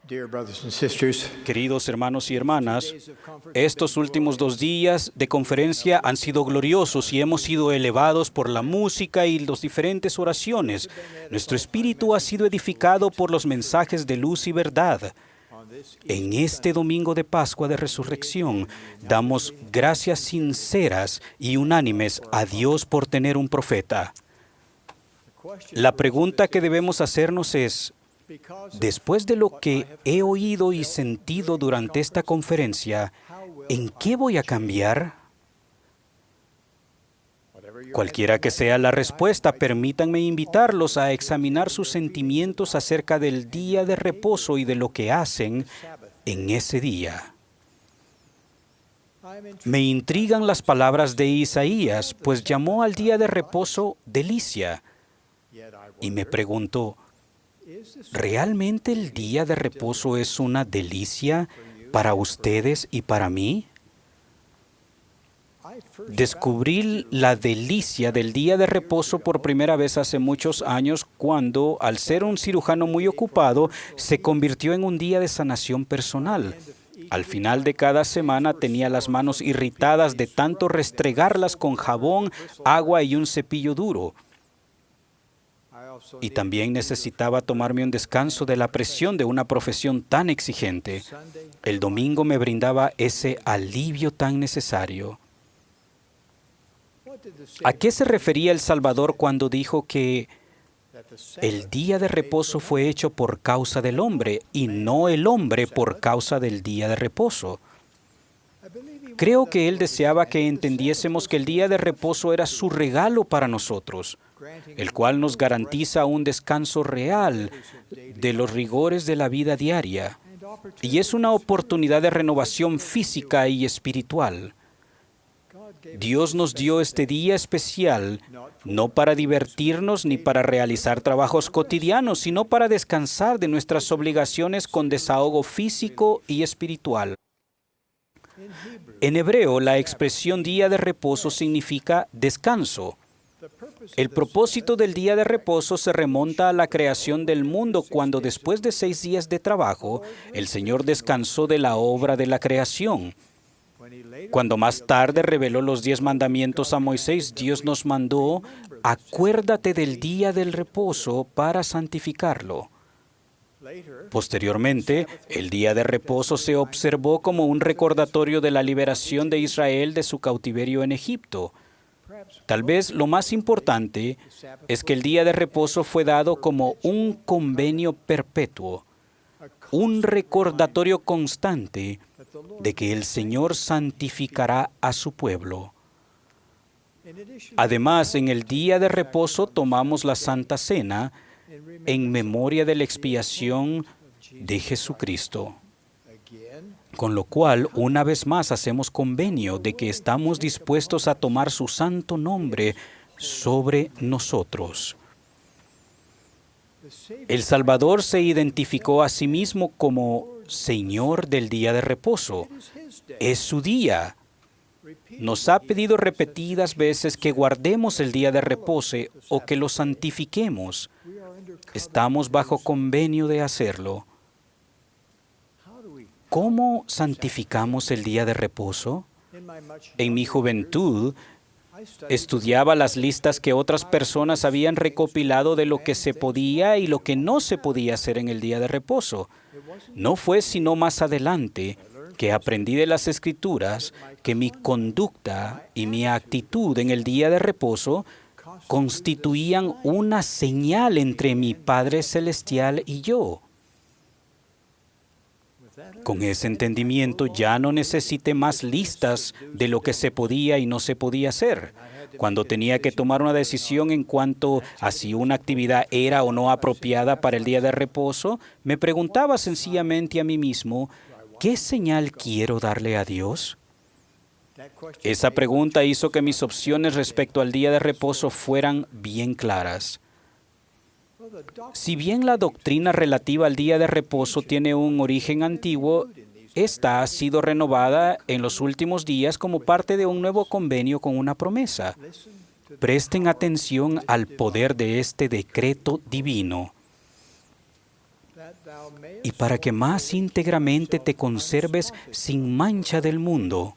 Dear brothers and sisters, Queridos hermanos y hermanas, estos últimos 2 días de conferencia han sido gloriosos y hemos sido elevados por la música y las diferentes oraciones. Nuestro espíritu ha sido edificado por los mensajes de luz y verdad. En este domingo de Pascua de Resurrección, damos gracias sinceras y unánimes a Dios por tener un profeta. La pregunta que debemos hacernos es, después de lo que he oído y sentido durante esta conferencia, ¿en qué voy a cambiar? Cualquiera que sea la respuesta, permítanme invitarlos a examinar sus sentimientos acerca del día de reposo y de lo que hacen en ese día. Me intrigan las palabras de Isaías, pues llamó al día de reposo delicia. Y me pregunto, ¿realmente el día de reposo es una delicia para ustedes y para mí? Descubrí la delicia del día de reposo por primera vez hace muchos años cuando, al ser un cirujano muy ocupado, se convirtió en un día de sanación personal. Al final de cada semana tenía las manos irritadas de tanto restregarlas con jabón, agua y un cepillo duro. Y también necesitaba tomarme un descanso de la presión de una profesión tan exigente. El domingo me brindaba ese alivio tan necesario. ¿A qué se refería el Salvador cuando dijo que el día de reposo fue hecho por causa del hombre y no el hombre por causa del día de reposo? Creo que Él deseaba que entendiésemos que el día de reposo era su regalo para nosotros, el cual nos garantiza un descanso real de los rigores de la vida diaria, y es una oportunidad de renovación física y espiritual. Dios nos dio este día especial no para divertirnos ni para realizar trabajos cotidianos, sino para descansar de nuestras obligaciones con desahogo físico y espiritual. En hebreo, la expresión día de reposo significa descanso. El propósito del día de reposo se remonta a la creación del mundo cuando después de 6 días de trabajo, el Señor descansó de la obra de la creación. Cuando más tarde reveló los 10 mandamientos a Moisés, Dios nos mandó, acuérdate del día del reposo para santificarlo. Posteriormente, el día de reposo se observó como un recordatorio de la liberación de Israel de su cautiverio en Egipto. Tal vez lo más importante es que el día de reposo fue dado como un convenio perpetuo, un recordatorio constante de que el Señor santificará a su pueblo. Además, en el día de reposo tomamos la Santa Cena en memoria de la expiación de Jesucristo. Con lo cual, una vez más hacemos convenio de que estamos dispuestos a tomar su santo nombre sobre nosotros. El Salvador se identificó a sí mismo como Señor del día de reposo. Es su día. Nos ha pedido repetidas veces que guardemos el día de reposo o que lo santifiquemos. Estamos bajo convenio de hacerlo. ¿Cómo santificamos el día de reposo? En mi juventud, estudiaba las listas que otras personas habían recopilado de lo que se podía y lo que no se podía hacer en el día de reposo. No fue sino más adelante que aprendí de las Escrituras que mi conducta y mi actitud en el día de reposo constituían una señal entre mi Padre Celestial y yo. Con ese entendimiento ya no necesité más listas de lo que se podía y no se podía hacer. Cuando tenía que tomar una decisión en cuanto a si una actividad era o no apropiada para el día de reposo, me preguntaba sencillamente a mí mismo, ¿qué señal quiero darle a Dios? Esa pregunta hizo que mis opciones respecto al día de reposo fueran bien claras. Si bien la doctrina relativa al día de reposo tiene un origen antiguo, esta ha sido renovada en los últimos días como parte de un nuevo convenio con una promesa. Presten atención al poder de este decreto divino. y para que más íntegramente te conserves sin mancha del mundo,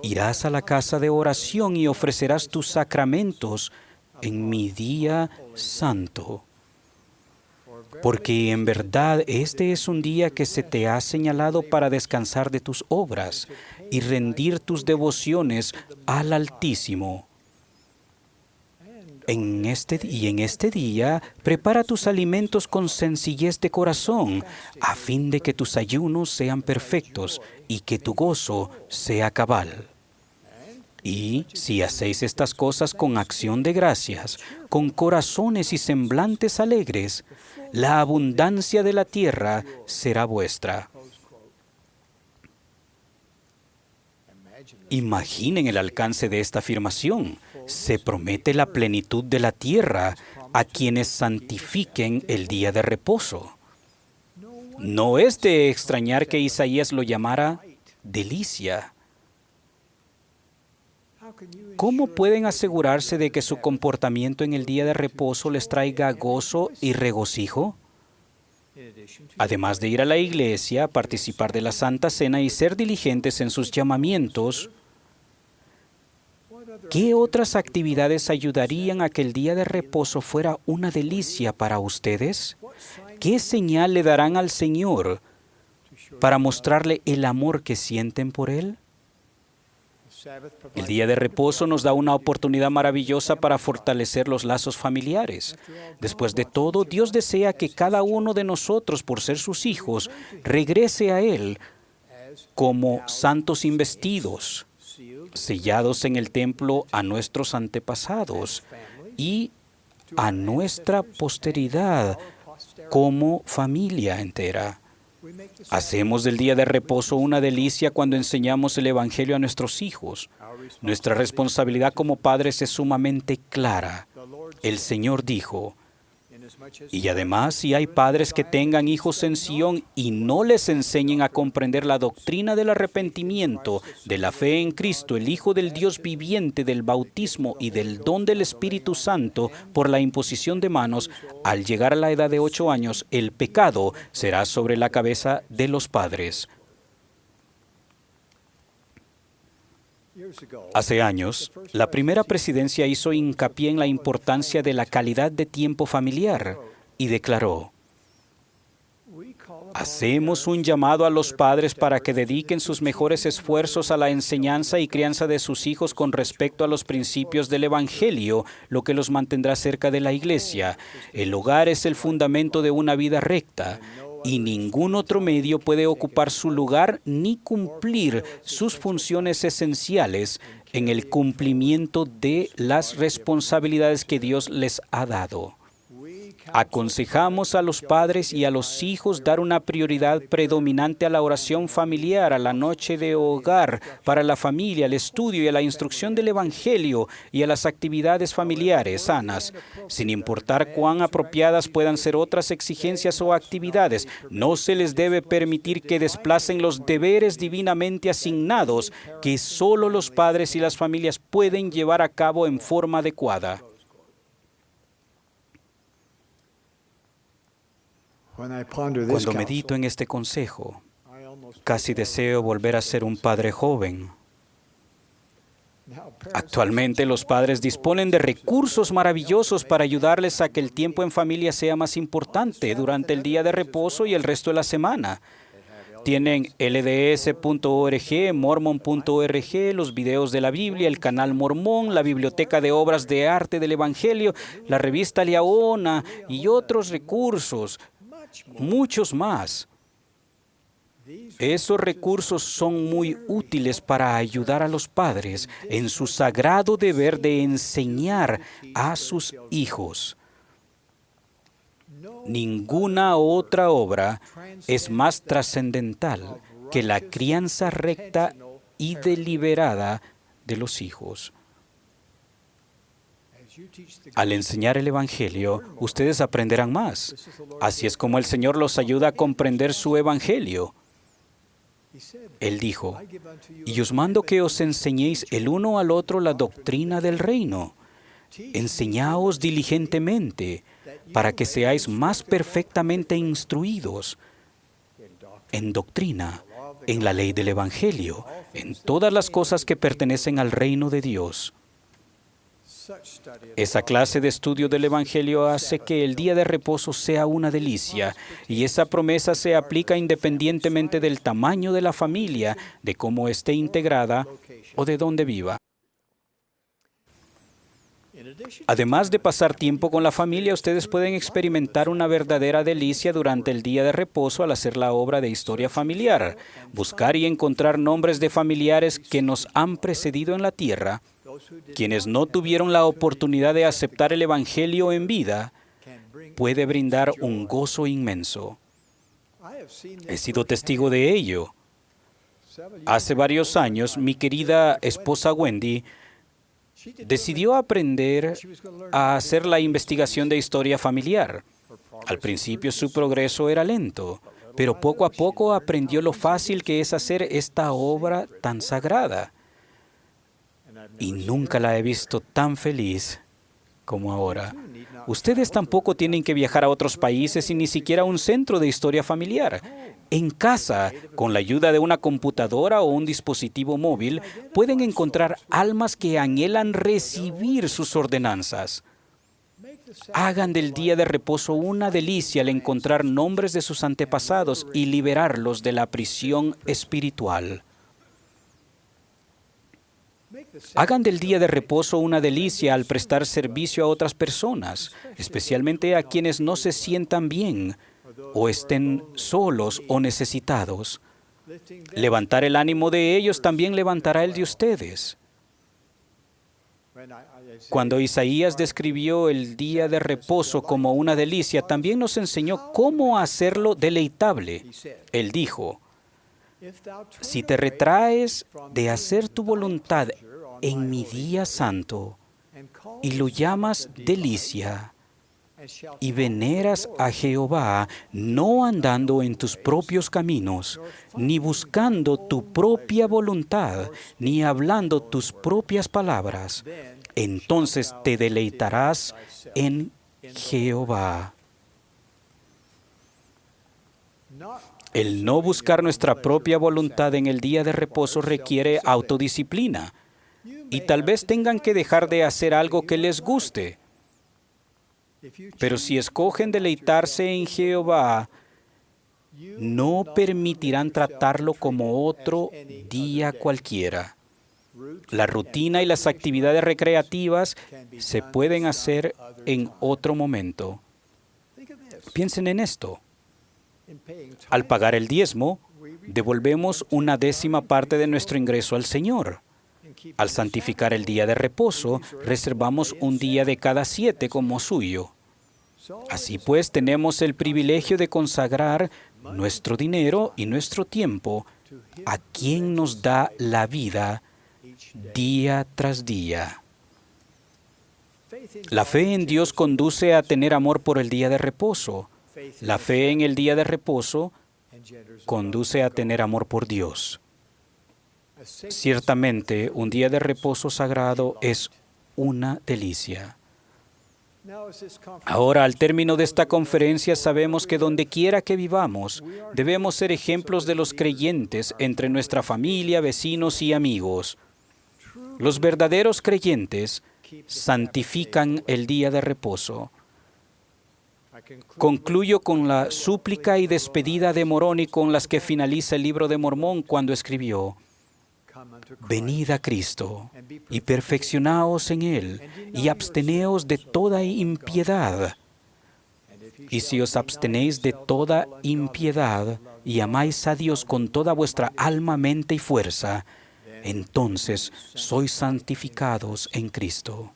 irás a la casa de oración y ofrecerás tus sacramentos en mi día santo. Porque en verdad este es un día que se te ha señalado para descansar de tus obras y rendir tus devociones al Altísimo. En este día, prepara tus alimentos con sencillez de corazón, a fin de que tus ayunos sean perfectos y que tu gozo sea cabal. Y si hacéis estas cosas con acción de gracias, con corazones y semblantes alegres, la abundancia de la tierra será vuestra. Imaginen el alcance de esta afirmación. Se promete la plenitud de la tierra a quienes santifiquen el día de reposo. No es de extrañar que Isaías lo llamara delicia. ¿Cómo pueden asegurarse de que su comportamiento en el día de reposo les traiga gozo y regocijo? Además de ir a la iglesia, participar de la Santa Cena y ser diligentes en sus llamamientos, ¿qué otras actividades ayudarían a que el día de reposo fuera una delicia para ustedes? ¿Qué señal le darán al Señor para mostrarle el amor que sienten por Él? El día de reposo nos da una oportunidad maravillosa para fortalecer los lazos familiares. Después de todo, Dios desea que cada uno de nosotros, por ser sus hijos, regrese a Él como santos investidos, sellados en el templo a nuestros antepasados y a nuestra posteridad como familia entera. Hacemos del día de reposo una delicia cuando enseñamos el Evangelio a nuestros hijos. Nuestra responsabilidad como padres es sumamente clara. El Señor dijo, y además, si hay padres que tengan hijos en Sión y no les enseñen a comprender la doctrina del arrepentimiento, de la fe en Cristo, el Hijo del Dios viviente, del bautismo y del don del Espíritu Santo por la imposición de manos, al llegar a la edad de 8 años, el pecado será sobre la cabeza de los padres. Hace años, la primera presidencia hizo hincapié en la importancia de la calidad de tiempo familiar y declaró: hacemos un llamado a los padres para que dediquen sus mejores esfuerzos a la enseñanza y crianza de sus hijos con respecto a los principios del Evangelio, lo que los mantendrá cerca de la iglesia. El hogar es el fundamento de una vida recta, y ningún otro medio puede ocupar su lugar ni cumplir sus funciones esenciales en el cumplimiento de las responsabilidades que Dios les ha dado. Aconsejamos a los padres y a los hijos dar una prioridad predominante a la oración familiar, a la noche de hogar, para la familia, al estudio y a la instrucción del Evangelio y a las actividades familiares sanas, sin importar cuán apropiadas puedan ser otras exigencias o actividades. No se les debe permitir que desplacen los deberes divinamente asignados que solo los padres y las familias pueden llevar a cabo en forma adecuada. Cuando medito en este consejo, casi deseo volver a ser un padre joven. Actualmente los padres disponen de recursos maravillosos para ayudarles a que el tiempo en familia sea más importante durante el día de reposo y el resto de la semana. Tienen lds.org, mormon.org, los videos de la Biblia, el canal Mormón, la biblioteca de obras de arte del Evangelio, la revista Liaona y otros recursos. Muchos más. Esos recursos son muy útiles para ayudar a los padres en su sagrado deber de enseñar a sus hijos. Ninguna otra obra es más trascendental que la crianza recta y deliberada de los hijos. Al enseñar el Evangelio, ustedes aprenderán más. Así es como el Señor los ayuda a comprender su Evangelio. Él dijo, y os mando que os enseñéis el uno al otro la doctrina del reino. Enseñaos diligentemente, para que seáis más perfectamente instruidos en doctrina, en la ley del Evangelio, en todas las cosas que pertenecen al reino de Dios. Esa clase de estudio del Evangelio hace que el día de reposo sea una delicia, y esa promesa se aplica independientemente del tamaño de la familia, de cómo esté integrada o de dónde viva. Además de pasar tiempo con la familia, ustedes pueden experimentar una verdadera delicia durante el día de reposo al hacer la obra de historia familiar, buscar y encontrar nombres de familiares que nos han precedido en la tierra, quienes no tuvieron la oportunidad de aceptar el Evangelio en vida. Puede brindar un gozo inmenso. He sido testigo de ello. Hace varios años, mi querida esposa Wendy decidió aprender a hacer la investigación de historia familiar. Al principio su progreso era lento, pero poco a poco aprendió lo fácil que es hacer esta obra tan sagrada. Y nunca la he visto tan feliz como ahora. Ustedes tampoco tienen que viajar a otros países y ni siquiera a un centro de historia familiar. En casa, con la ayuda de una computadora o un dispositivo móvil, pueden encontrar almas que anhelan recibir sus ordenanzas. Hagan del día de reposo una delicia al encontrar nombres de sus antepasados y liberarlos de la prisión espiritual. Hagan del día de reposo una delicia al prestar servicio a otras personas, especialmente a quienes no se sientan bien o estén solos o necesitados. Levantar el ánimo de ellos también levantará el de ustedes. Cuando Isaías describió el día de reposo como una delicia, también nos enseñó cómo hacerlo deleitable. Él dijo: si te retraes de hacer tu voluntad en mi día santo y lo llamas delicia, y veneras a Jehová, no andando en tus propios caminos, ni buscando tu propia voluntad, ni hablando tus propias palabras, entonces te deleitarás en Jehová. El no buscar nuestra propia voluntad en el día de reposo requiere autodisciplina, y tal vez tengan que dejar de hacer algo que les guste. Pero si escogen deleitarse en Jehová, no permitirán tratarlo como otro día cualquiera. La rutina y las actividades recreativas se pueden hacer en otro momento. Piensen en esto. Al pagar el diezmo, devolvemos una décima parte de nuestro ingreso al Señor. Al santificar el día de reposo, reservamos un día de cada 7 como suyo. Así pues, tenemos el privilegio de consagrar nuestro dinero y nuestro tiempo a quien nos da la vida día tras día. La fe en Dios conduce a tener amor por el día de reposo. La fe en el día de reposo conduce a tener amor por Dios. Ciertamente, un día de reposo sagrado es una delicia. Ahora, al término de esta conferencia, sabemos que donde quiera que vivamos, debemos ser ejemplos de los creyentes entre nuestra familia, vecinos y amigos. Los verdaderos creyentes santifican el día de reposo. Concluyo con la súplica y despedida de Moroni con las que finaliza el libro de Mormón cuando escribió: venid a Cristo y perfeccionaos en Él y absteneos de toda impiedad. Y si os abstenéis de toda impiedad y amáis a Dios con toda vuestra alma, mente y fuerza, entonces sois santificados en Cristo.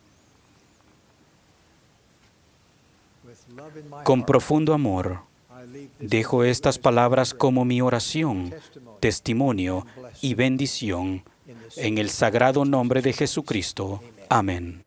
Con profundo amor, dejo estas palabras como mi oración, testimonio y bendición en el sagrado nombre de Jesucristo. Amén.